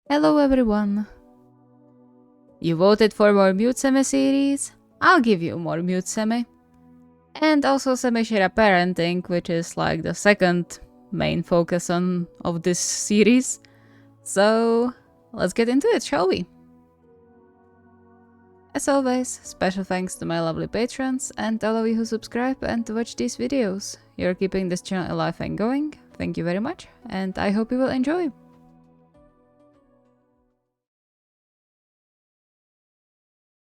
Hello everyone! You voted for more Mute Semi series? I'll give you more Mute Semi. And also SemiShira parenting, which is like the second main focus of this series. So let's get into it, shall we? As always, special thanks to my lovely patrons and all of you who subscribe and watch these videos. You're keeping this channel alive and going. Thank you very much, and I hope you will enjoy.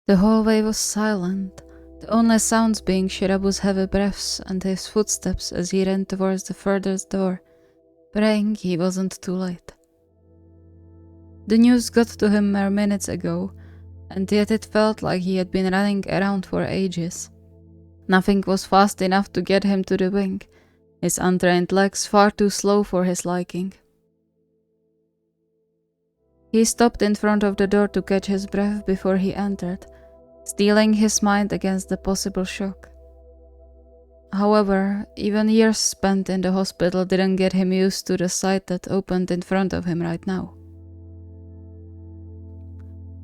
The hallway was silent, the only sounds being Shirabu's heavy breaths and his footsteps as he ran towards the furthest door, praying he wasn't too late. The news got to him mere minutes ago, and yet it felt like he had been running around for ages. Nothing was fast enough to get him to the wing, his untrained legs far too slow for his liking. He stopped in front of the door to catch his breath before he entered, steeling his mind against the possible shock. However, even years spent in the hospital didn't get him used to the sight that opened in front of him right now.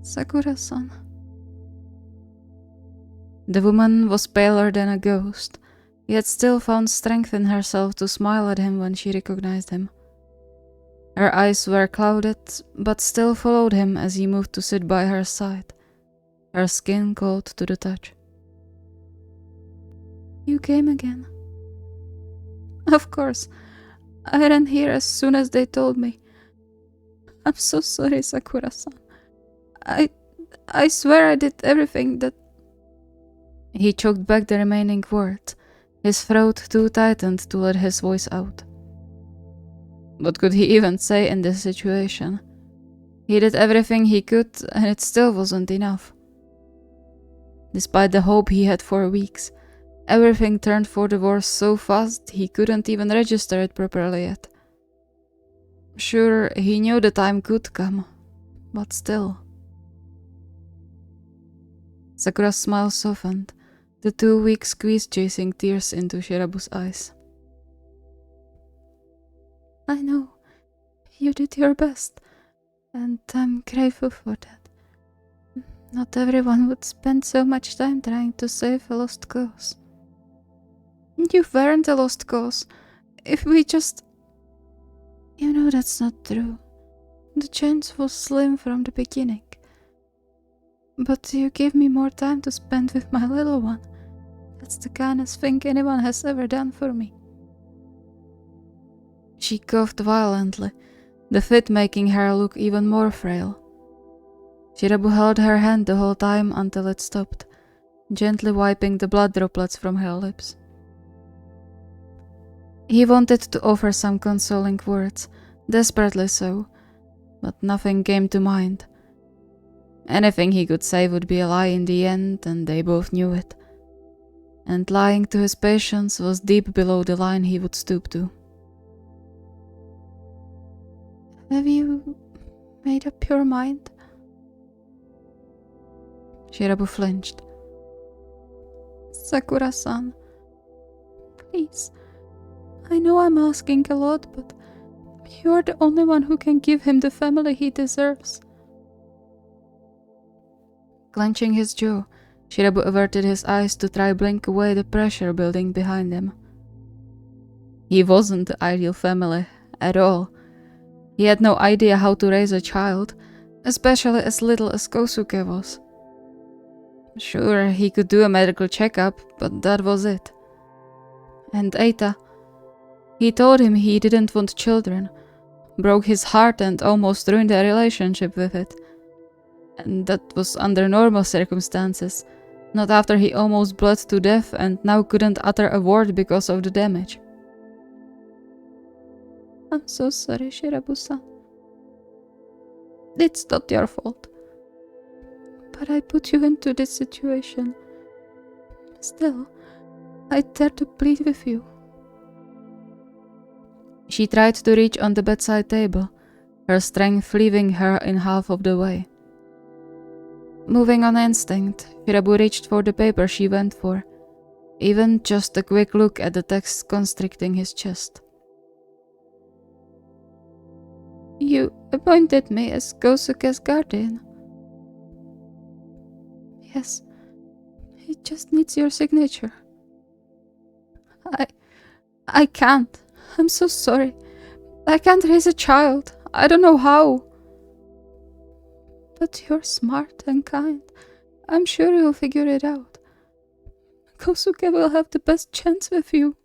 Sakura-san. The woman was paler than a ghost, yet still found strength in herself to smile at him when she recognized him. Her eyes were clouded, but still followed him as he moved to sit by her side, her skin cold to the touch. You came again. Of course. I ran here as soon as they told me. I'm so sorry, Sakura-san. I swear I did everything that... He choked back the remaining words, his throat too tightened to let his voice out. What could he even say in this situation? He did everything he could, and it still wasn't enough. Despite the hope he had for weeks, everything turned for the worse so fast he couldn't even register it properly yet. Sure, he knew the time could come, but still. Sakura's smile softened, the 2 weak squeeze chasing tears into Shirabu's eyes. I know. You did your best, and I'm grateful for that. Not everyone would spend so much time trying to save a lost cause. You weren't a lost cause. If we just... You know that's not true. The chance was slim from the beginning. But you gave me more time to spend with my little one. That's the kindest thing anyone has ever done for me. She coughed violently, the fit making her look even more frail. Shirabu held her hand the whole time until it stopped, gently wiping the blood droplets from her lips. He wanted to offer some consoling words, desperately so, but nothing came to mind. Anything he could say would be a lie in the end, and they both knew it. And lying to his patients was deep below the line he would stoop to. Have you made up your mind? Shirabu flinched. Sakura-san, please. I know I'm asking a lot, but you're the only one who can give him the family he deserves. Clenching his jaw, Shirabu averted his eyes to try blink away the pressure building behind him. He wasn't the ideal family at all. He had no idea how to raise a child, especially as little as Kosuke was. Sure, he could do a medical checkup, but that was it. And Eita, he told him he didn't want children, broke his heart and almost ruined their relationship with it. And that was under normal circumstances, not after he almost bled to death and now couldn't utter a word because of the damage. I'm so sorry, Shirabu-san. It's not your fault. But I put you into this situation. Still, I dare to plead with you. She tried to reach on the bedside table, her strength leaving her in half of the way. Moving on instinct, Shirabu reached for the paper she went for, even just a quick look at the text constricting his chest. You appointed me as Kosuke's guardian. Yes, he just needs your signature. I can't. I'm so sorry. I can't raise a child. I don't know how. But you're smart and kind. I'm sure you'll figure it out. Kosuke will have the best chance with you.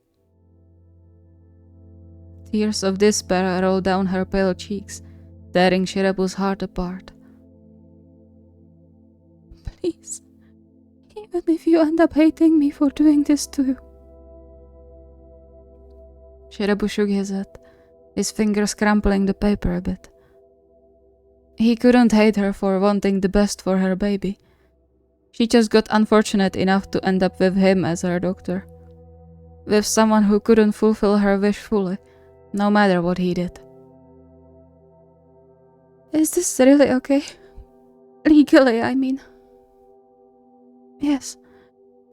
Tears of despair rolled down her pale cheeks, tearing Shirabu's heart apart. Please, even if you end up hating me for doing this to you. Shirabu shook his head, his fingers crumpling the paper a bit. He couldn't hate her for wanting the best for her baby. She just got unfortunate enough to end up with him as her doctor. With someone who couldn't fulfill her wish fully, no matter what he did. Is this really okay? Legally, I mean. Yes,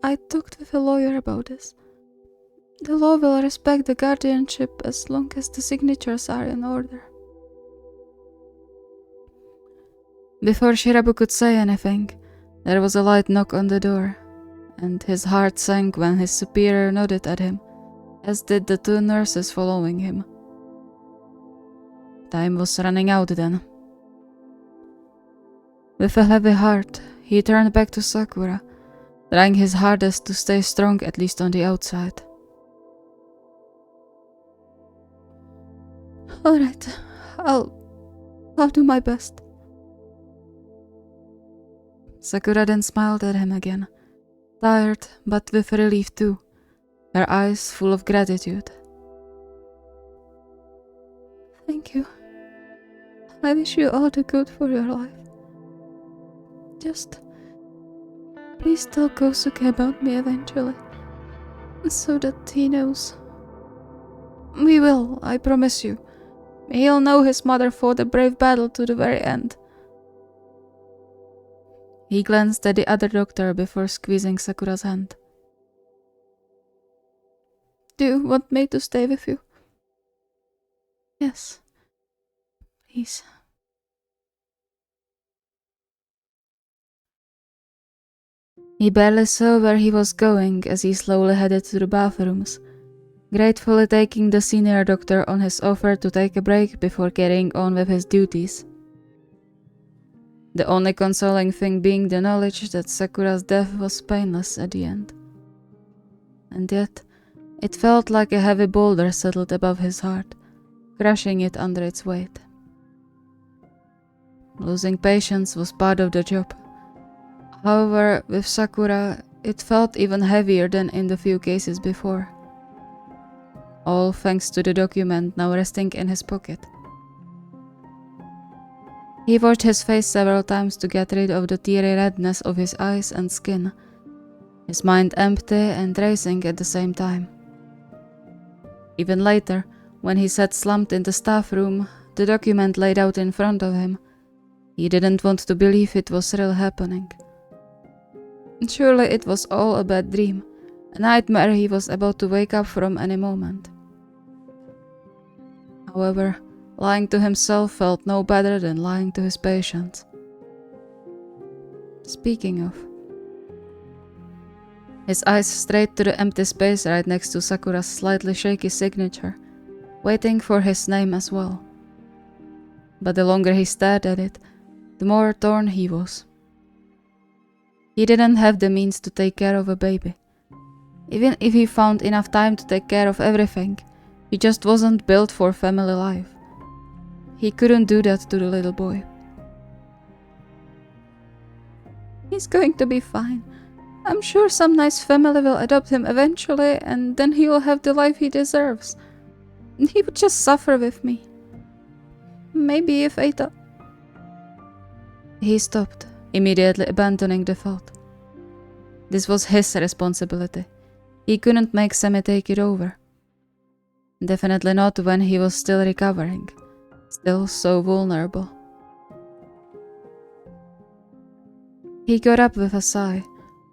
I talked with a lawyer about this. The law will respect the guardianship as long as the signatures are in order. Before Shirabu could say anything, there was a light knock on the door, and his heart sank when his superior nodded at him, as did the two nurses following him. Time was running out then. With a heavy heart, he turned back to Sakura, trying his hardest to stay strong at least on the outside. Alright, I'll do my best. Sakura then smiled at him again, tired but with relief too, her eyes full of gratitude. Thank you. I wish you all the good for your life. Just please tell Kosuke about me eventually, so that he knows. We will, I promise you. He'll know his mother fought a brave battle to the very end. He glanced at the other doctor before squeezing Sakura's hand. Do you want me to stay with you? Yes. Please. He barely saw where he was going as he slowly headed to the bathrooms, gratefully taking the senior doctor on his offer to take a break before carrying on with his duties. The only consoling thing being the knowledge that Sakura's death was painless at the end. And yet, it felt like a heavy boulder settled above his heart, crushing it under its weight. Losing patience was part of the job. However, with Sakura, it felt even heavier than in the few cases before. All thanks to the document now resting in his pocket. He washed his face several times to get rid of the teary redness of his eyes and skin, his mind empty and racing at the same time. Even later, when he sat slumped in the staff room, the document laid out in front of him, he didn't want to believe it was really happening. Surely it was all a bad dream, a nightmare he was about to wake up from any moment. However, lying to himself felt no better than lying to his patients. Speaking of, his eyes strayed to the empty space right next to Sakura's slightly shaky signature, waiting for his name as well. But the longer he stared at it, the more torn he was. He didn't have the means to take care of a baby. Even if he found enough time to take care of everything, he just wasn't built for family life. He couldn't do that to the little boy. He's going to be fine. I'm sure some nice family will adopt him eventually, and then he will have the life he deserves. He would just suffer with me. Maybe if I thought... He stopped, immediately abandoning the thought. This was his responsibility. He couldn't make Semi take it over. Definitely not when he was still recovering. Still so vulnerable. He got up with a sigh,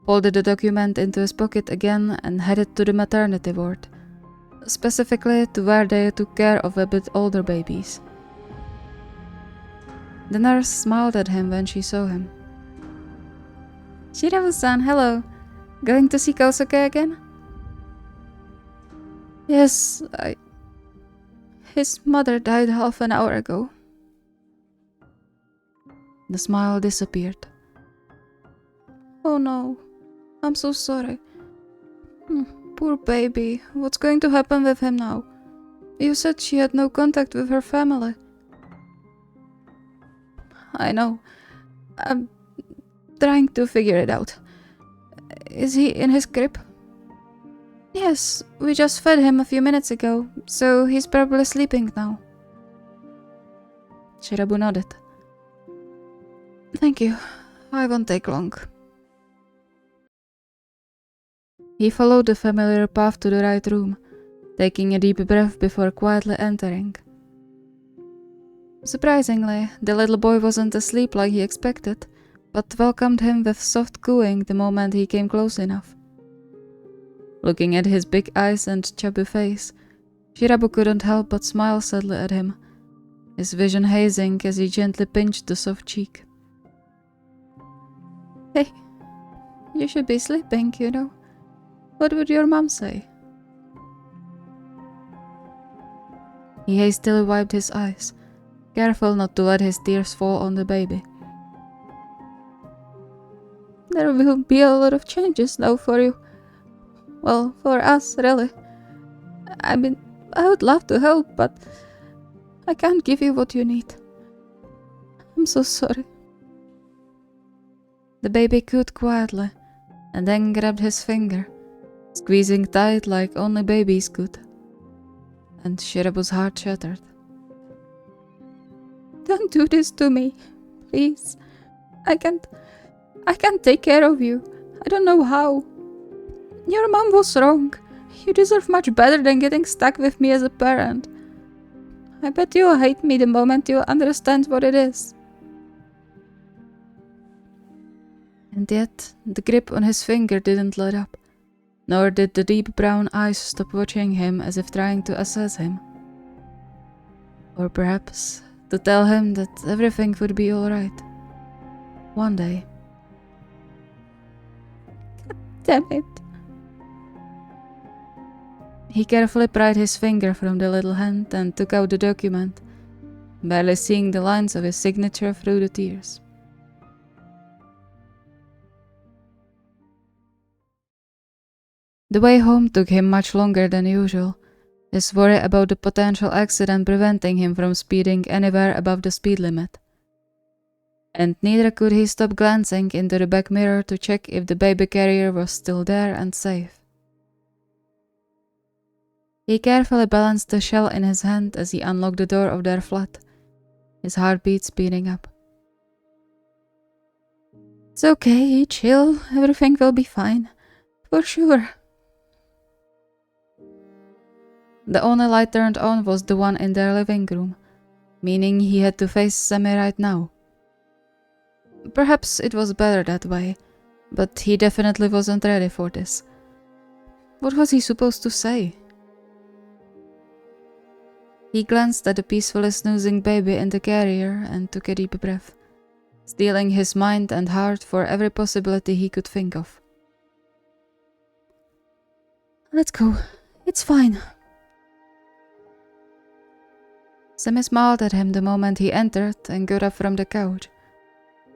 folded the document into his pocket again and headed to the maternity ward, specifically to where they took care of a bit older babies. The nurse smiled at him when she saw him. Shirabu-san, hello. Going to see Kosuke again? Yes, His mother died half an hour ago. The smile disappeared. Oh no, I'm so sorry. Poor baby, what's going to happen with him now? You said she had no contact with her family. I know. I'm trying to figure it out. Is he in his crib? Yes, we just fed him a few minutes ago, so he's probably sleeping now. Shirabu nodded. Thank you. I won't take long. He followed the familiar path to the right room, taking a deep breath before quietly entering. Surprisingly, the little boy wasn't asleep like he expected, but welcomed him with soft cooing the moment he came close enough. Looking at his big eyes and chubby face, Shirabu couldn't help but smile sadly at him, his vision hazing as he gently pinched the soft cheek. Hey, you should be sleeping, you know. What would your mom say? He hastily wiped his eyes, careful not to let his tears fall on the baby. There will be a lot of changes now for you. Well, for us, really. I mean, I would love to help, but I can't give you what you need. I'm so sorry. The baby cooed quietly, and then grabbed his finger, squeezing tight like only babies could. And Shirabu's heart shattered. Don't do this to me, please. I can't take care of you. I don't know how. Your mom was wrong. You deserve much better than getting stuck with me as a parent. I bet you'll hate me the moment you understand what it is. And yet, the grip on his finger didn't let up, nor did the deep brown eyes stop watching him as if trying to assess him. Or perhaps to tell him that everything would be alright. One day. God damn it. He carefully pried his finger from the little hand and took out the document, barely seeing the lines of his signature through the tears. The way home took him much longer than usual, his worry about the potential accident preventing him from speeding anywhere above the speed limit. And neither could he stop glancing into the back mirror to check if the baby carrier was still there and safe. He carefully balanced the shell in his hand as he unlocked the door of their flat, his heartbeat speeding up. It's okay, chill, everything will be fine. For sure. The only light turned on was the one in their living room, meaning he had to face Semi right now. Perhaps it was better that way, but he definitely wasn't ready for this. What was he supposed to say? He glanced at the peacefully snoozing baby in the carrier and took a deep breath, steeling his mind and heart for every possibility he could think of. Let's go. It's fine. Semi smiled at him the moment he entered and got up from the couch,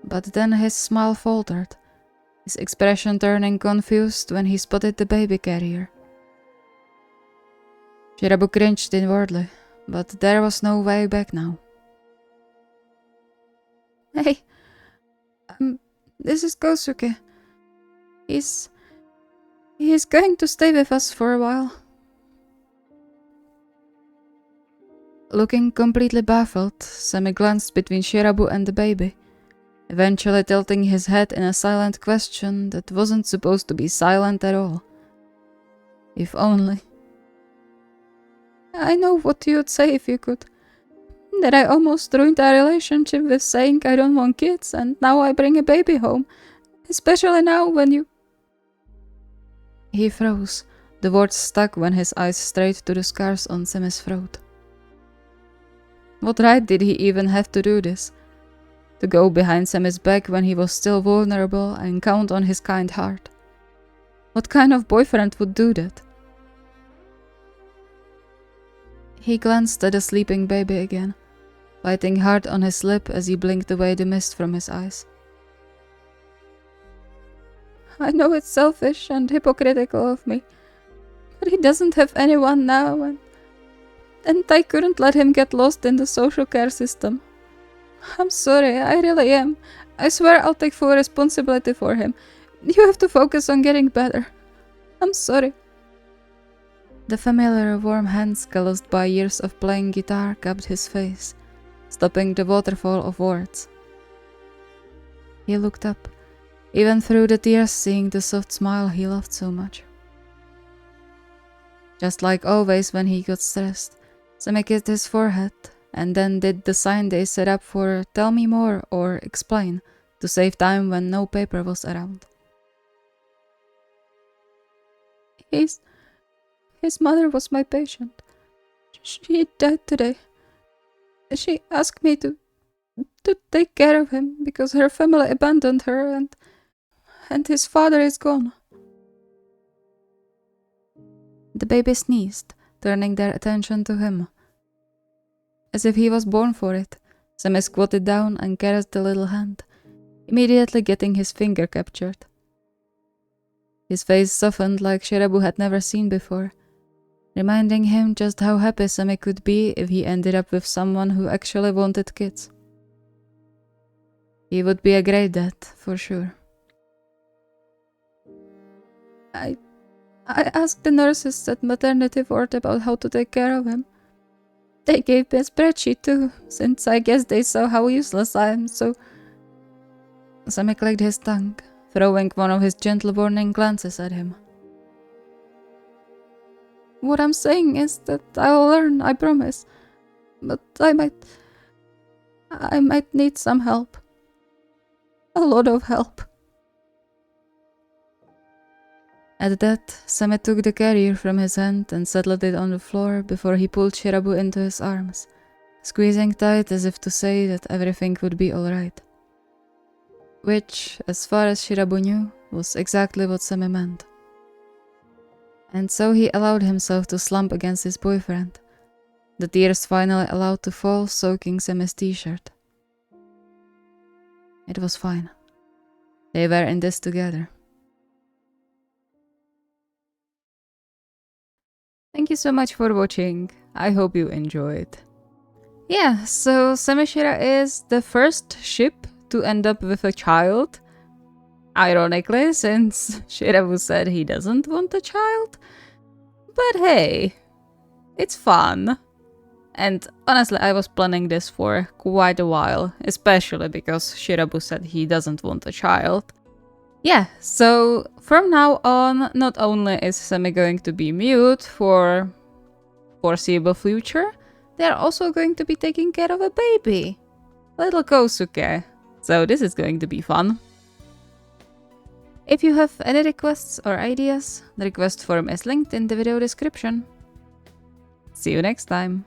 but then his smile faltered, his expression turning confused when he spotted the baby carrier. Shirabu cringed inwardly, but there was no way back now. Hey, this is Kosuke. He's going to stay with us for a while. Looking completely baffled, Semi glanced between Shirabu and the baby, eventually tilting his head in a silent question that wasn't supposed to be silent at all. If only. I know what you'd say if you could. That I almost ruined our relationship with saying I don't want kids, and now I bring a baby home. Especially now when you... He froze, the words stuck when his eyes strayed to the scars on Semi's throat. What right did he even have to do this? To go behind Semi's back when he was still vulnerable and count on his kind heart. What kind of boyfriend would do that? He glanced at the sleeping baby again, biting hard on his lip as he blinked away the mist from his eyes. I know it's selfish and hypocritical of me, but he doesn't have anyone now, and I couldn't let him get lost in the social care system. I'm sorry, I really am. I swear I'll take full responsibility for him. You have to focus on getting better. I'm sorry. The familiar warm hands calloused by years of playing guitar cupped his face, stopping the waterfall of words. He looked up, even through the tears, seeing the soft smile he loved so much. Just like always when he got stressed, Semi kissed his forehead and then did the sign they set up for tell me more or explain, to save time when no paper was around. His mother was my patient. She died today. She asked me to take care of him because her family abandoned her and his father is gone. The baby sneezed, turning their attention to him. As if he was born for it, Semi squatted down and caressed the little hand, immediately getting his finger captured. His face softened like Shirabu had never seen before, reminding him just how happy Semi could be if he ended up with someone who actually wanted kids. He would be a great dad, for sure. I asked the nurses at maternity ward about how to take care of him. They gave me a spreadsheet too, since I guess they saw how useless I am, so... Semi clicked his tongue, throwing one of his gentle warning glances at him. What I'm saying is that I'll learn, I promise. But I might need some help. A lot of help. At that, Semi took the carrier from his hand and settled it on the floor before he pulled Shirabu into his arms, squeezing tight as if to say that everything would be alright. Which, as far as Shirabu knew, was exactly what Semi meant. And so he allowed himself to slump against his boyfriend, the tears finally allowed to fall, soaking Semi's t-shirt. It was fine. They were in this together. Thank you so much for watching. I hope you enjoyed. Yeah, so SemiShira is the first ship to end up with a child. Ironically, since Shirabu said he doesn't want a child. But hey, it's fun. And honestly, I was planning this for quite a while, especially because Shirabu said he doesn't want a child. Yeah, so from now on, not only is Semi going to be mute for foreseeable future, they're also going to be taking care of a baby, little Kosuke. So this is going to be fun. If you have any requests or ideas, the request form is linked in the video description. See you next time.